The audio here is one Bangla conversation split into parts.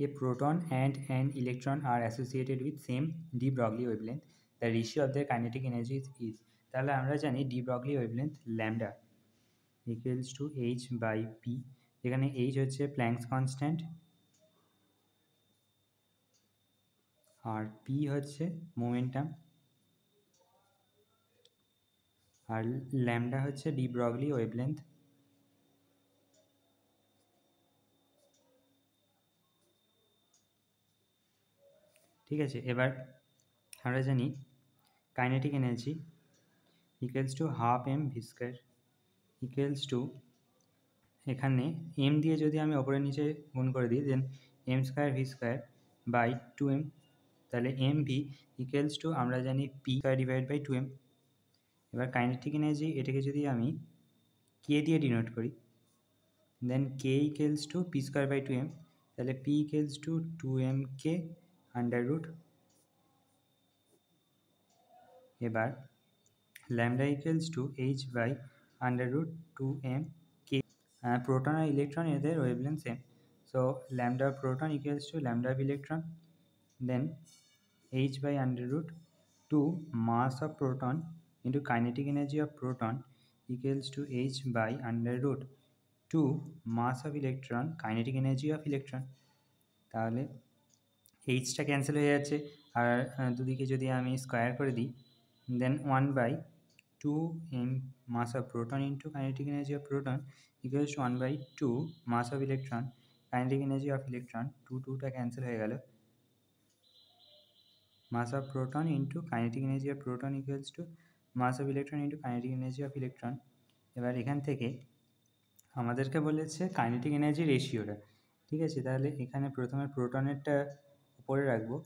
A proton and an electron are associated with same de Broglie wavelength. The ratio of their kinetic energies is, তাহলে আমরা জানি de Broglie wavelength lambda equals to h by p, যেখানে h হচ্ছে প্ল্যাঙ্কস কনস্ট্যান্ট আর p হচ্ছে মোমেন্টাম আর ল্যামডা হচ্ছে de Broglie wavelength। ঠিক আছে, এবার আমরা জানি kinetic energy equals to half m v square equals to, এখানে এম দিয়ে যদি আমি ওপরে নিচে গুণ করে দিই then m square v square by 2m, তাহলে এম ভি ইকুয়ালস টু আমরা জানি P square divide by 2m। এবার কাইনেটিক এনার্জি এটাকে যদি আমি কে দিয়ে ডিনোট করি then K equals to p square by 2m, তাহলে p equals to 2m K under root, এবার lambda equals to h by under root 2m K. Proton আর ইলেকট্রন এদের wavelength same, so lambda proton equals to lambda of electron then h by under root 2 mass of proton into kinetic energy of proton equals to h by under root 2 mass of electron kinetic energy of electron। তাহলে এইচটা ক্যান্সেল হয়ে যাচ্ছে আর দুদিকে যদি আমি স্কোয়ার করে দিই দেন 1/2 m mass of proton into kinetic energy of proton equals to 1/2 mass of electron kinetic energy of electron, 2টা ক্যান্সেল হয়ে গেল, mass of proton into kinetic energy of proton equals to mass of electron into kinetic energy of electron। এবার এখান থেকে আমাদেরকে বলেছে কাইনেটিক এনার্জি রেশিওটা। ঠিক আছে, তাহলে এখানে প্রথমে প্রোটনেরটা উপরে রাখবো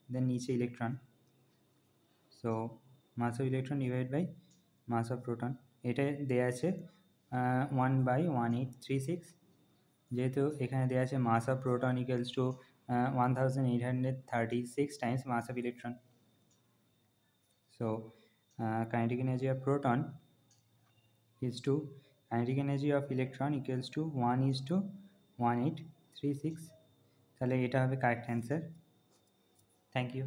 দেন নিচে electron, so mass of electron divide by mass of proton, এটা দেওয়া আছে 1/1836, যেহেতু এখানে দেওয়া আছে mass of proton equals to 1836 times mass of electron, so kinetic energy of proton is to kinetic energy of electron equals to 1:1836, তাহলে এটা হবে কারেক্ট অ্যান্সার। Thank you.